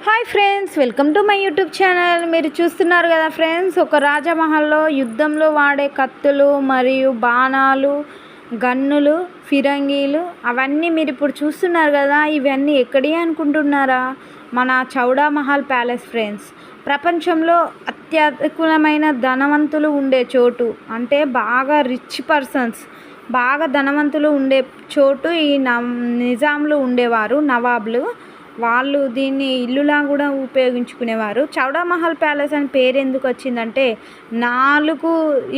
Hi friends, welcome to my YouTube channel. మీరు చూస్తున్నారు కదా ఫ్రెండ్స్, ఒక రాజమహల్లో యుద్ధంలో వాడే కత్తులు మరియు బాణాలు, గన్నులు, ఫిరంగీలు అవన్నీ మీరు ఇప్పుడు చూస్తున్నారు కదా. ఇవన్నీ ఎక్కడి అనుకుంటున్నారా? మన చౌడా మహల్ ప్యాలెస్ ఫ్రెండ్స్. ప్రపంచంలో అత్యధికమైన ధనవంతులు ఉండే చోటు, అంటే బాగా రిచ్ పర్సన్స్, బాగా ధనవంతులు ఉండే చోటు ఈ నిజాంలు ఉండేవారు, నవాబులు. వాళ్ళు దీన్ని ఇల్లులా కూడా ఉపయోగించుకునేవారు. చౌడా మహల్ ప్యాలెస్ అని పేరు ఎందుకు వచ్చిందంటే,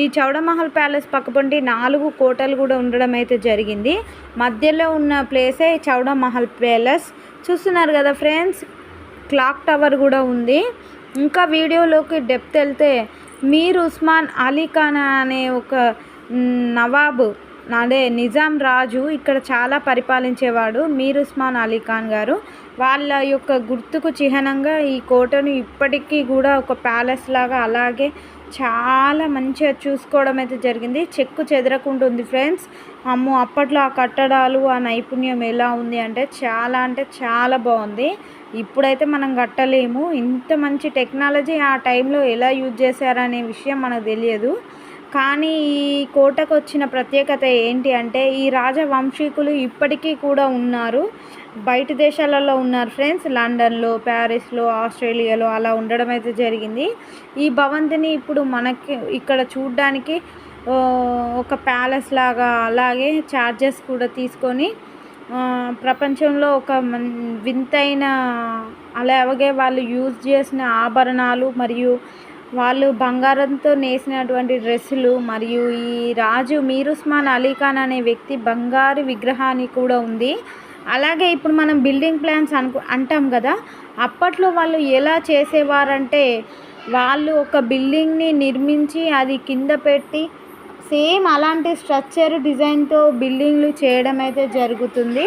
ఈ చౌడా మహల్ ప్యాలెస్ పక్కపొంటి 4 కోటలు కూడా ఉండడం అయితే జరిగింది. మధ్యలో ఉన్న ప్లేసే చౌడా మహల్ ప్యాలెస్. చూస్తున్నారు కదా ఫ్రెండ్స్, క్లాక్ టవర్ కూడా ఉంది. ఇంకా వీడియోలోకి డెప్త్ వెళ్తే, మీర్ ఉస్మాన్ అలీ ఖాన్ అనే ఒక నవాబు, అదే నిజాం రాజు ఇక్కడ చాలా పరిపాలించేవాడు. మీర్ ఉస్మాన్ అలీ ఖాన్ గారు. వాళ్ళ యొక్క గుర్తుకు చిహ్నంగా ఈ కోటను ఇప్పటికీ కూడా ఒక ప్యాలెస్ లాగా అలాగే చాలా మంచిగా చూసుకోవడం అయితే జరిగింది. చెక్కు చెదరకుండా ఉంది ఫ్రెండ్స్. అప్పట్లో ఆ కట్టడాలు, ఆ నైపుణ్యం ఎలా ఉంది అంటే చాలా బాగుంది. ఇప్పుడైతే మనం కట్టలేము. ఇంత మంచి టెక్నాలజీ ఆ టైంలో ఎలా యూజ్ చేశారనే విషయం మనకు తెలియదు. కానీ ఈ కోటకు వచ్చిన ప్రత్యేకత ఏంటి అంటే, ఈ రాజవంశీకులు ఇప్పటికీ కూడా ఉన్నారు. బయట దేశాలలో ఉన్నారు ఫ్రెండ్స్, లండన్లో, ప్యారిస్లో, ఆస్ట్రేలియాలో అలా ఉండడం అయితే జరిగింది. ఈ భవంతిని ఇప్పుడు మనకి ఇక్కడ చూడడానికి ఒక ప్యాలెస్ లాగా, అలాగే ఛార్జెస్ కూడా తీసుకొని ప్రపంచంలో ఒక వింతైన, అలాగే వాళ్ళు యూజ్ చేసిన ఆభరణాలు మరియు వాళ్ళు బంగారంతో నేసినటువంటి డ్రెస్సులు, మరియు ఈ రాజు మీర్ ఉస్మాన్ అలీ ఖాన్ అనే వ్యక్తి బంగారు విగ్రహాన్ని కూడా ఉంది. అలాగే ఇప్పుడు మనం బిల్డింగ్ ప్లాన్స్ అంటాం కదా, అప్పట్లో వాళ్ళు ఎలా చేసేవారంటే, వాళ్ళు ఒక బిల్డింగ్ని నిర్మించి అది కింద పెట్టి సేమ్ అలాంటి స్ట్రక్చర్ డిజైన్తో బిల్డింగ్లు చేయడం అయితే జరుగుతుంది.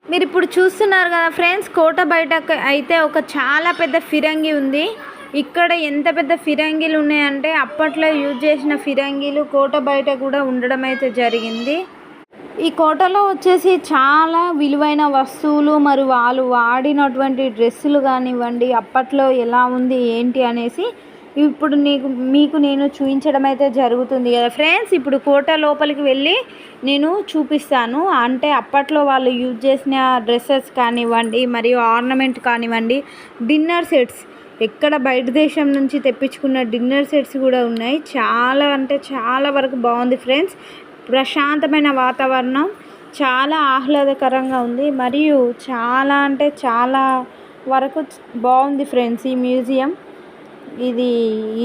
మీరు ఇప్పుడు చూస్తున్నారు కదా ఫ్రెండ్స్, కోట బయట అయితే ఒక చాలా పెద్ద ఫిరంగి ఉంది. ఇక్కడ ఎంత పెద్ద ఫిరంగీలు ఉన్నాయంటే, అప్పట్లో యూజ్ చేసిన ఫిరంగీలు కోట బయట కూడా ఉండడం అయితే జరిగింది. ఈ కోటలో వచ్చేసి చాలా విలువైన వస్తువులు మరియు వాళ్ళు వాడినటువంటి డ్రెస్సులు కానివ్వండి, అప్పట్లో ఎలా ఉంది ఏంటి అనేసి ఇప్పుడు మీకు నేను చూపించడం అయితే జరుగుతుంది కదా ఫ్రెండ్స్. ఇప్పుడు కోట లోపలికి వెళ్ళి నేను చూపిస్తాను. అంటే అప్పట్లో వాళ్ళు యూజ్ చేసిన డ్రెస్సెస్ కానివ్వండి, మరియు ఆర్నమెంట్ కానివ్వండి, డిన్నర్ సెట్స్, ఎక్కడ బయట దేశం నుంచి తెప్పించుకున్న డిన్నర్ సెట్స్ కూడా ఉన్నాయి. చాలా వరకు బాగుంది ఫ్రెండ్స్. ప్రశాంతమైన వాతావరణం, చాలా ఆహ్లాదకరంగా ఉంది, మరియు చాలా వరకు బాగుంది ఫ్రెండ్స్. ఈ మ్యూజియం ఇది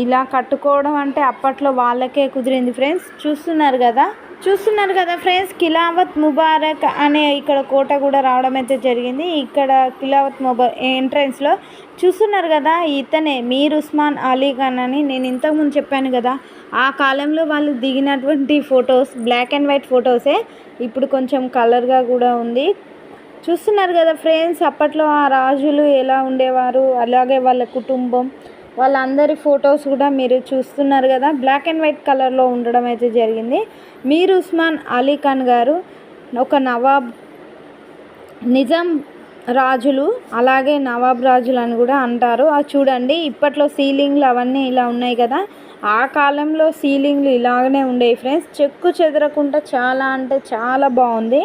ఇలా కట్టుకోవడం అంటే అప్పట్లో వాళ్ళకే కుదిరింది ఫ్రెండ్స్. చూస్తున్నారు కదా ఫ్రెండ్స్, ఖిలాఫత్ ముబారక్ అనే ఇక్కడ కోట కూడా రావడం అయితే జరిగింది. ఇక్కడ ఖిలాఫత్ ముబారక్ ఎంట్రన్స్లో చూస్తున్నారు కదా, ఇతనే మీర్ ఉస్మాన్ అలీ ఖాన్ అని నేను ఇంతకుముందు చెప్పాను కదా. ఆ కాలంలో వాళ్ళు దిగినటువంటి ఫొటోస్ బ్లాక్ అండ్ వైట్ ఫొటోసే, ఇప్పుడు కొంచెం కలర్గా కూడా ఉంది. చూస్తున్నారు కదా ఫ్రెండ్స్, అప్పట్లో ఆ రాజులు ఎలా ఉండేవారు, అలాగే వాళ్ళ కుటుంబం, వాళ్ళందరి ఫొటోస్ కూడా మీరు చూస్తున్నారు కదా, బ్లాక్ అండ్ వైట్ కలర్లో ఉండడం అయితే జరిగింది. మీర్ ఉస్మాన్ అలీ ఖాన్ గారు ఒక నవాబ్, నిజాం రాజులు, అలాగే నవాబ్ రాజులు అని కూడా అంటారు. అది చూడండి, ఇప్పట్లో సీలింగ్లు అవన్నీ ఇలా ఉన్నాయి కదా, ఆ కాలంలో సీలింగ్లు ఇలాగనే ఉండేవి ఫ్రెండ్స్. చెక్కు చెదరకుండా చాలా బాగుంది.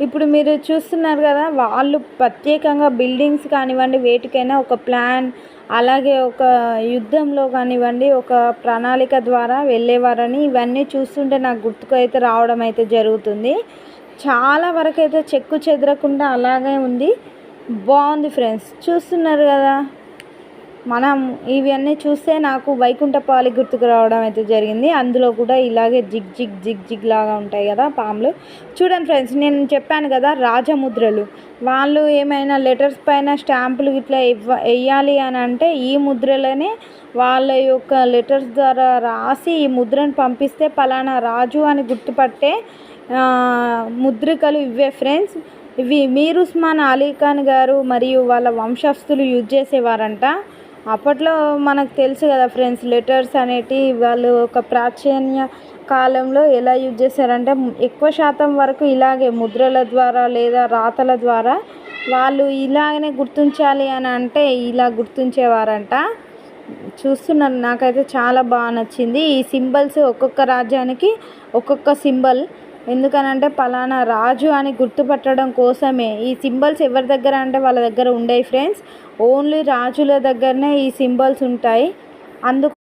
ఇప్పుడు మీరు చూస్తున్నారు కదా, వాళ్ళు ప్రత్యేకంగా బిల్డింగ్స్ కానివ్వండి, వేటికైనా ఒక ప్లాన్, అలాగే ఒక యుద్ధంలో కానివ్వండి ఒక ప్రణాళిక ద్వారా వెళ్ళేవారని ఇవన్నీ చూస్తుంటే నాకు గుర్తుకు అయితే రావడం అయితే జరుగుతుంది. చాలా వరకు అయితే చెక్కు చెదరకుండా అలాగే ఉంది, బాగుంది ఫ్రెండ్స్. చూస్తున్నారు కదా, మనం ఇవన్నీ చూస్తే నాకు వైకుంఠపాలి గుర్తుకు రావడం అయితే జరిగింది. అందులో కూడా ఇలాగే జిగ్ లాగా ఉంటాయి కదా పాములు. చూడండి ఫ్రెండ్స్, నేను చెప్పాను కదా రాజముద్రలు, వాళ్ళు ఏమైనా లెటర్స్ పైన స్టాంపులు ఇట్లా వేయాలి అని అంటే ఈ ముద్రలనే వాళ్ళ యొక్క లెటర్స్ ద్వారా రాసి ఈ ముద్రను పంపిస్తే పలానా రాజు అని గుర్తుపట్టే ముద్రికలు ఇవే ఫ్రెండ్స్. ఇవి మీర్ ఉస్మాన్ అలీ ఖాన్ గారు మరియు వాళ్ళ వంశస్థులు యూజ్ చేసేవారంట. అప్పట్లో మనకు తెలుసు కదా ఫ్రెండ్స్, లెటర్స్ అనేటి వాళ్ళు ఒక ప్రాచీన కాలంలో ఎలా యూజ్ చేశారంటే, ఎక్కువ శాతం వరకు ఇలాగే ముద్రల ద్వారా లేదా రాతల ద్వారా వాళ్ళు ఇలాగనే గుర్తించాలి అని అంటే ఇలా గుర్తించేవారంట. చూస్తున్నారు, నాకైతే చాలా బాగా నచ్చింది. ఈ సింబల్స్ ఒక్కొక్క రాజ్యానికి ఒక్కొక్క సింబల్, ఎందుకనంటే పలానా రాజు అని గుర్తుపట్టడం కోసమే. ఈ సింబల్స్ ఎవరి దగ్గర అంటే వాళ్ళ దగ్గర ఉండేవి ఫ్రెండ్స్, ఓన్లీ రాజుల దగ్గరనే ఈ సింబల్స్ ఉంటాయి. అందుకు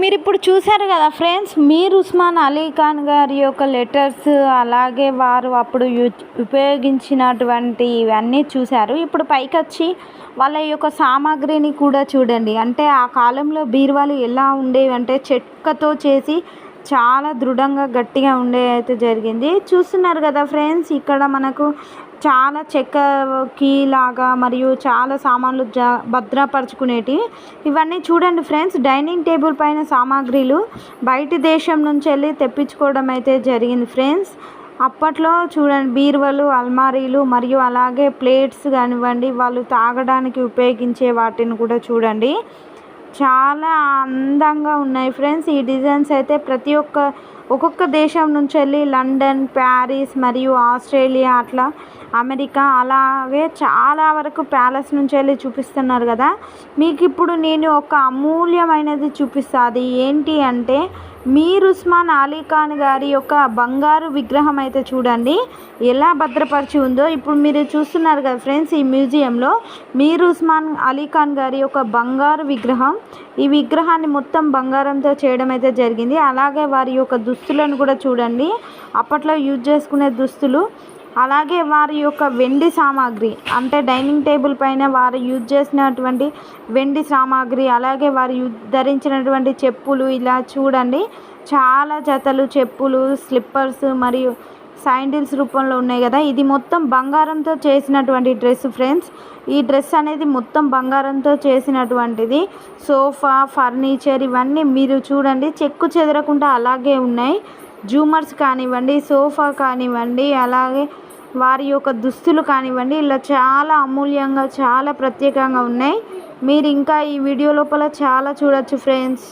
మీరు ఇప్పుడు చూశారు కదా ఫ్రెండ్స్, మీర్ ఉస్మాన్ అలీ ఖాన్ గారి యొక్క లెటర్స్, అలాగే వారు అప్పుడు ఉపయోగించినటువంటి ఇవన్నీ చూశారు. ఇప్పుడు పైకి వచ్చి వాళ్ళ యొక్క సామాగ్రిని కూడా చూడండి. అంటే ఆ కాలంలో బీరువాలు ఎలా ఉండేవి అంటే చెక్కతో చేసి చాలా దృఢంగా గట్టిగా ఉండే అయితే జరిగింది. చూస్తున్నారు కదా ఫ్రెండ్స్, ఇక్కడ మనకు చాలా చెక్క కీ లాగా మరియు చాలా సామాన్లు భద్రపరచుకునేటివి ఇవన్నీ చూడండి ఫ్రెండ్స్. డైనింగ్ టేబుల్ పైన సామాగ్రిలు బయటి దేశం నుంచి వెళ్ళి తెప్పించుకోవడం అయితే జరిగింది ఫ్రెండ్స్. అప్పట్లో చూడండి బీరువాలు, అల్మారీలు మరియు అలాగే ప్లేట్స్ కానివ్వండి, వాళ్ళు తాగడానికి ఉపయోగించే వాటిని కూడా చూడండి చాలా అందంగా ఉన్నాయి ఫ్రెండ్స్. ఈ డిజైన్స్ అయితే ఒక్కొక్క దేశం నుంచి వెళ్ళి లండన్, ప్యారిస్ మరియు ఆస్ట్రేలియా, అట్లా అమెరికా, అలాగే చాలా వరకు ప్యాలెస్ నుంచి వెళ్ళి చూపిస్తున్నారు కదా. మీకు ఇప్పుడు నేను ఒక అమూల్యమైనది చూపిస్తాను. అది ఏంటి అంటే మీర్ ఉస్మాన్ అలీ ఖాన్ గారి యొక్క బంగారు విగ్రహం అయితే చూడండి ఎలా భద్రపరిచి ఉందో. ఇప్పుడు మీరు చూస్తున్నారు కదా ఫ్రెండ్స్, ఈ మ్యూజియంలో మీర్ ఉస్మాన్ అలీ ఖాన్ గారి యొక్క బంగారు విగ్రహం. ఈ విగ్రహాన్ని మొత్తం బంగారంతో చేయడం అయితే జరిగింది. అలాగే వారి యొక్క దుస్తులను కూడా చూడండి, అప్పట్లో యూజ్ చేసుకునే దుస్తులు. అలాగే వారి యొక్క వెండి సామాగ్రి, అంటే డైనింగ్ టేబుల్ పైన వారు యూజ్ చేసినటువంటి వెండి సామాగ్రి, అలాగే వారు ధరించినటువంటి చెప్పులు, ఇలా చూడండి చాలా జతలు చెప్పులు, స్లిప్పర్స్ మరియు శాండిల్స్ రూపంలో ఉన్నాయి కదా. ఇది మొత్తం బంగారంతో చేసినటువంటి డ్రెస్ ఫ్రెండ్స్. ఈ డ్రెస్ అనేది మొత్తం బంగారంతో చేసినటువంటిది. సోఫా, ఫర్నిచర్ ఇవన్నీ మీరు చూడండి చెక్కు చెదరకుండా అలాగే ఉన్నాయి. జూమర్స్ కానివ్వండి, సోఫా కానివ్వండి, అలాగే వారి యొక్క దుస్తులు కానివ్వండి, ఇలా చాలా అమూల్యంగా చాలా ప్రత్యేకంగా ఉన్నాయి. మీరు ఇంకా ఈ వీడియో లోపల చాలా చూడొచ్చు ఫ్రెండ్స్.